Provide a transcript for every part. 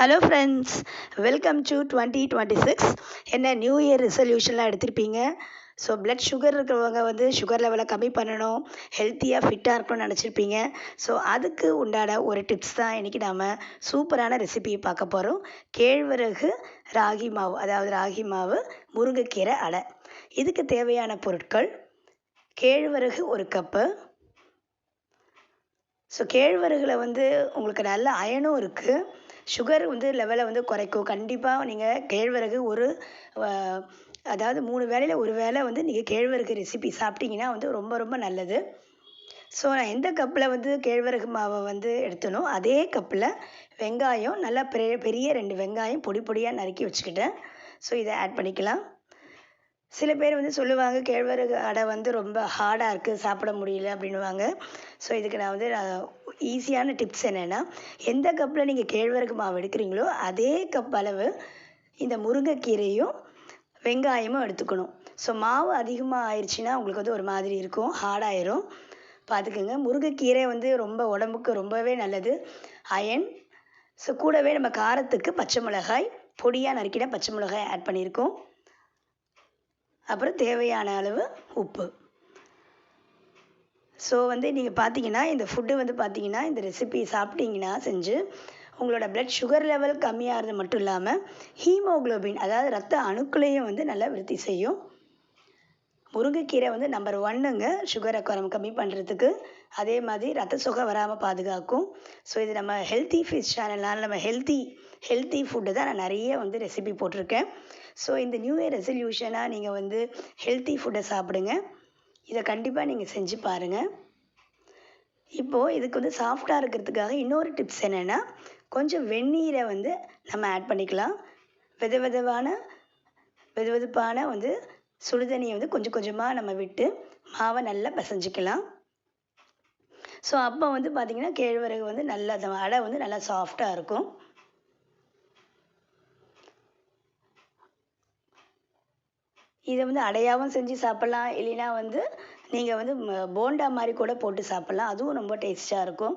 Hello friends, welcome to 2026. என்ன new year ரெசல்யூஷன்லாம் எடுத்திருப்பீங்க. ஸோ பிளட் சுகர் இருக்கிறவங்க வந்து சுகர் லெவலை கம்மி பண்ணணும், ஹெல்த்தியாக ஃபிட்டாக இருக்கணும்னு நினச்சிருப்பீங்க. ஸோ அதுக்கு உண்டான ஒரு டிப்ஸ் தான் இன்றைக்கி நாம் சூப்பரான ரெசிபியை பார்க்க போகிறோம். கேழ்வரகு ராகி மாவு, அதாவது ராகி மாவு முருங்கைக்கீரை அடை. இதுக்கு தேவையான பொருட்கள்: கேழ்வரகு 1 கப்பு. ஸோ கேழ்வரகில் வந்து உங்களுக்கு நல்ல அயனும் இருக்குது, சுகர் வந்து லெவலை வந்து குறைக்கும். கண்டிப்பாக நீங்கள் கேழ்வரகு அதாவது 3 வேளையில் 1 வேளை வந்து நீங்கள் கேழ்வரகு ரெசிபி சாப்பிட்டீங்கன்னா வந்து ரொம்ப ரொம்ப நல்லது. ஸோ நான் எந்த கப்பில் வந்து கேழ்வரகு மாவை வந்து எடுத்தனோ அதே கப்பில் வெங்காயம், நல்லா பெரிய 2 வெங்காயம் பொடி பொடியாக நறுக்கி வச்சுக்கிட்டேன். ஸோ இதை ஆட் பண்ணிக்கலாம். சில பேர் வந்து சொல்லுவாங்க, கேழ்வரகு அடை வந்து ரொம்ப ஹார்டாக இருக்குது, சாப்பிட முடியல அப்படின்னுவாங்க. ஸோ இதுக்கு நான் வந்து ஈஸியான டிப்ஸ் என்னென்னா, எந்த கப்பில் நீங்கள் கேழ்வரகு மாவு எடுக்கிறீங்களோ அதே கப் அளவு இந்த முருங்கைக்கீரையும் வெங்காயமும் எடுத்துக்கணும். ஸோ மாவு அதிகமாக ஆயிடுச்சுன்னா உங்களுக்கு வந்து ஒரு மாதிரி இருக்கும், ஹார்டாயிரும். பார்த்துக்குங்க. முருங்கைக்கீரை வந்து ரொம்ப உடம்புக்கு ரொம்பவே நல்லது, அயன். ஸோ கூடவே நம்ம காரத்துக்கு பச்சை மிளகாய், பொடியாக நறுக்கின பச்சை மிளகாய் ஆட் பண்ணியிருக்கோம். அப்புறம் தேவையான அளவு உப்பு. ஸோ வந்து நீங்கள் பார்த்தீங்கன்னா, இந்த ஃபுட்டு வந்து பார்த்தீங்கன்னா, இந்த ரெசிபி சாப்பிட்டீங்கன்னா செஞ்சு உங்களோட பிளட் சுகர் லெவல் கம்மியாகிறது மட்டும் இல்லாமல் ஹீமோக்ளோபின், அதாவது ரத்த அணுக்களையும் வந்து நல்லா விருத்தி செய்யும். முருங்கைக்கீரை வந்து நம்பர் 1ங்க சுகரை கம்மி பண்ணுறதுக்கு. அதே மாதிரி ரத்த சோகை வராமல் பாதுகாக்கும். ஸோ இது நம்ம ஹெல்த்தி ஃபிஷ் சேனல்னால் நம்ம ஹெல்த்தி ஃபுட்டு தான் நான் நிறைய வந்து ரெசிபி போட்டிருக்கேன். ஸோ இந்த நியூ இயர் ரெசல்யூஷனாக நீங்கள் வந்து ஹெல்த்தி ஃபுட்டை சாப்பிடுங்க. இதை கண்டிப்பாக நீங்கள் செஞ்சு பாருங்கள். இப்போது இதுக்கு வந்து சாஃப்டாக இருக்கிறதுக்காக இன்னொரு டிப்ஸ் என்னென்னா, கொஞ்சம் வெந்நீரை வந்து நம்ம ஆட் பண்ணிக்கலாம். வெதுவெதுப்பான வந்து சுடுதண்ணியை வந்து கொஞ்சம் கொஞ்சமாக நம்ம விட்டு மாவை நல்லா பிசைஞ்சிக்கலாம். ஸோ அப்போ வந்து பார்த்திங்கன்னா கேழ்வரகு வந்து நல்லா அடை வந்து நல்லா சாஃப்டாக இருக்கும். இதை வந்து அடையாகவும் செஞ்சு சாப்பிட்லாம், இல்லைன்னா வந்து நீங்கள் வந்து போண்டா மாதிரி கூட போட்டு சாப்பிட்லாம், அதுவும் ரொம்ப டேஸ்ட்டாக இருக்கும்.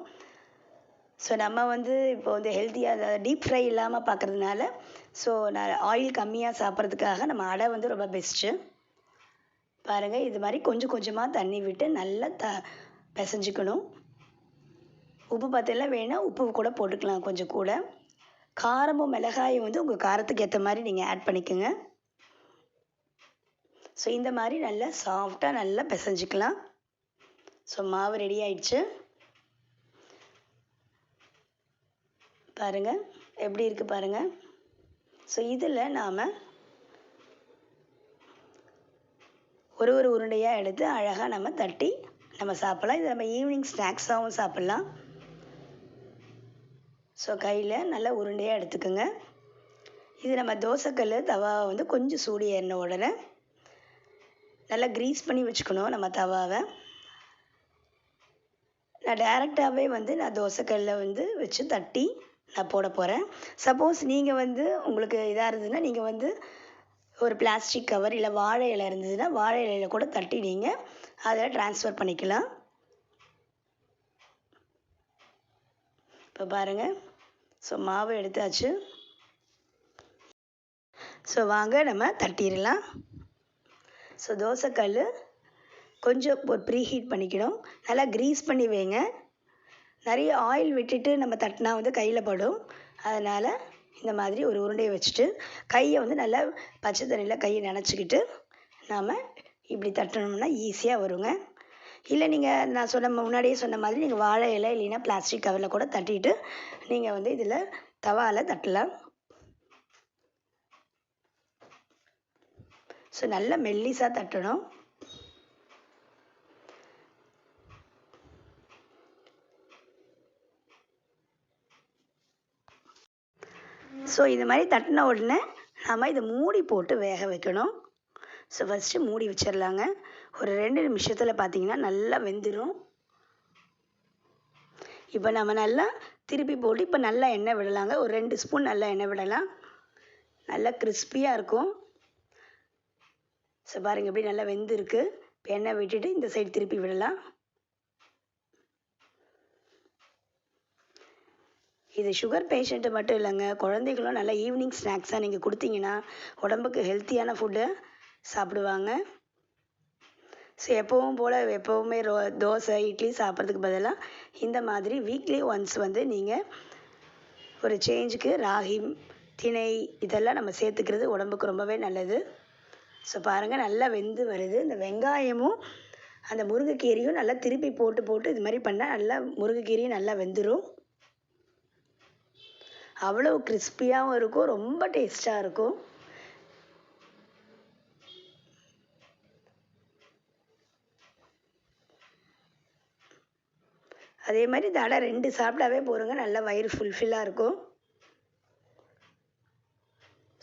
ஸோ நம்ம வந்து இப்போ வந்து ஹெல்த்தியாக டீப் ஃப்ரை இல்லாமல் பார்க்குறதுனால, ஸோ நான் ஆயில் கம்மியாக சாப்பிட்றதுக்காக நம்ம அடை வந்து ரொம்ப பெஸ்ட்டு. பாருங்கள், இது மாதிரி கொஞ்சம் கொஞ்சமாக தண்ணி விட்டு நல்லா பிசைஞ்சிக்கணும். உப்பு பத்தெல்லாம் வேணால் உப்பு கூட போட்டுக்கலாம் கொஞ்சம் கூட. காரமும் மிளகாயும் வந்து உங்கள் காரத்துக்கு ஏற்ற மாதிரி நீங்கள் ஆட் பண்ணிக்கோங்க. ஸோ இந்த மாதிரி நல்லா சாஃப்டாக நல்லா பிசைஞ்சிக்கலாம். ஸோ மாவு ரெடி ஆயிடுச்சு. பாருங்கள் எப்படி இருக்குது பாருங்கள். ஸோ இதில் நாம் ஒரு உருண்டையாக எடுத்து அழகாக நம்ம தட்டி நம்ம சாப்பிட்லாம். இது நம்ம ஈவினிங் ஸ்நாக்ஸாகவும் சாப்பிட்லாம். ஸோ கையில் நல்லா உருண்டையாக எடுத்துக்கோங்க. இது நம்ம தோசைக்கல் தவாவை வந்து கொஞ்சம் சூடு ஏறின உடனே நல்லா க்ரீஸ் பண்ணி வச்சுக்கணும் நம்ம தவாவை. நான் டைரெக்டாகவே வந்து நான் தோசைக்கல்லில் வந்து வச்சு தட்டி நான் போட போகிறேன். சப்போஸ் நீங்கள் வந்து உங்களுக்கு இதாக இருந்ததுன்னா நீங்கள் வந்து ஒரு பிளாஸ்டிக் கவர் இல்லை வாழை இலை இருந்ததுன்னா வாழை இலையில் கூட தட்டி நீங்கள் அதில் ட்ரான்ஸ்ஃபர் பண்ணிக்கலாம். இப்போ பாருங்கள், ஸோ மாவு எடுத்தாச்சு. ஸோ வாங்க நம்ம தட்டிடலாம். ஸோ தோசைக்கல் கொஞ்சம் ப்ரீ ஹீட் பண்ணிக்கணும், நல்லா க்ரீஸ் பண்ணி வைங்க. நிறைய ஆயில் விட்டுட்டு நம்ம தட்டினா வந்து கையில் படும். அதனால் இந்த மாதிரி ஒரு உருண்டையை வச்சுட்டு கையை வந்து நல்லா பச்சை தண்ணியில் கையை நனைச்சிக்கிட்டு நாம் இப்படி தட்டினோம்னா ஈஸியாக வருங்க. இல்லை நீங்கள் நான் முன்னாடியே சொன்ன மாதிரி நீங்கள் வாழை இலை இல்லைன்னா பிளாஸ்டிக் கவரில் கூட தட்டிட்டு நீங்கள் வந்து இதில் தவாவில் தட்டலாம். ஸோ நல்லா மெல்லிசாக தட்டணும். ஸோ இது மாதிரி தட்டின உடனே நாம் இதை மூடி போட்டு வேக வைக்கணும். ஸோ ஃபஸ்ட்டு மூடி வச்சிடலாங்க. ஒரு 2 நிமிஷத்தில் பார்த்திங்கன்னா நல்லா வெந்துடும். இப்போ நம்ம நல்லா திருப்பி போட்டு இப்போ நல்லா எண்ணெய் விடலாங்க. ஒரு 2 ஸ்பூன் நல்லா எண்ணெய் விடலாம், நல்லா கிறிஸ்பியாக இருக்கும். ஸோ பாருங்கள் எப்படி நல்லா வெந்திருக்கு. இப்போ எண்ணெய் விட்டுட்டு இந்த சைடு திருப்பி விடலாம். இது சுகர் பேஷண்ட்டு மட்டும் இல்லைங்க, குழந்தைகளும் நல்லா ஈவினிங் ஸ்நாக்ஸாக நீங்கள் கொடுத்தீங்கன்னா உடம்புக்கு ஹெல்த்தியான ஃபுட்டை சாப்பிடுவாங்க. ஸோ எப்பவும் போல் எப்போவுமே தோசை இட்லி சாப்பிட்றதுக்கு பதிலாக இந்த மாதிரி வீக்லி ஒன்ஸ் வந்து நீங்கள் ஒரு சேஞ்சுக்கு ராகி, திணை இதெல்லாம் நம்ம சேர்த்துக்கிறது உடம்புக்கு ரொம்பவே நல்லது. ஸோ பாருங்கள், நல்லா வெந்து வருது. இந்த வெங்காயமும் அந்த முருங்கைக்கீரையும் நல்லா திருப்பி போட்டு இது மாதிரி பண்ணால் நல்லா முருங்கைக்கீரையும் நல்லா வெந்துடும். அவ்வளோ கிறிஸ்பியாகவும் இருக்கும், ரொம்ப டேஸ்ட்டாக இருக்கும். அதே மாதிரி தடை 2 சாப்பிட்டாவே போகிறோங்க, நல்லா வயிறு ஃபுல்ஃபில்லாக இருக்கும்.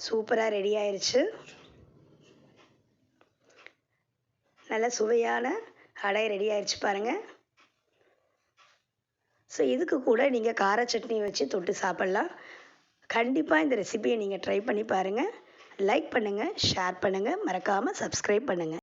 சூப்பராக ரெடி ஆயிடுச்சு. நல்ல சுவையான அடை ரெடி ஆயிடுச்சு பாருங்கள். ஸோ இதுக்கு கூட நீங்கள் கார சட்னி வச்சு தொட்டு சாப்பிட்லாம். கண்டிப்பாக இந்த ரெசிபியை நீங்கள் ட்ரை பண்ணி பாருங்கள். லைக் பண்ணுங்கள், ஷேர் பண்ணுங்கள், மறக்காமல் சப்ஸ்கிரைப் பண்ணுங்கள்.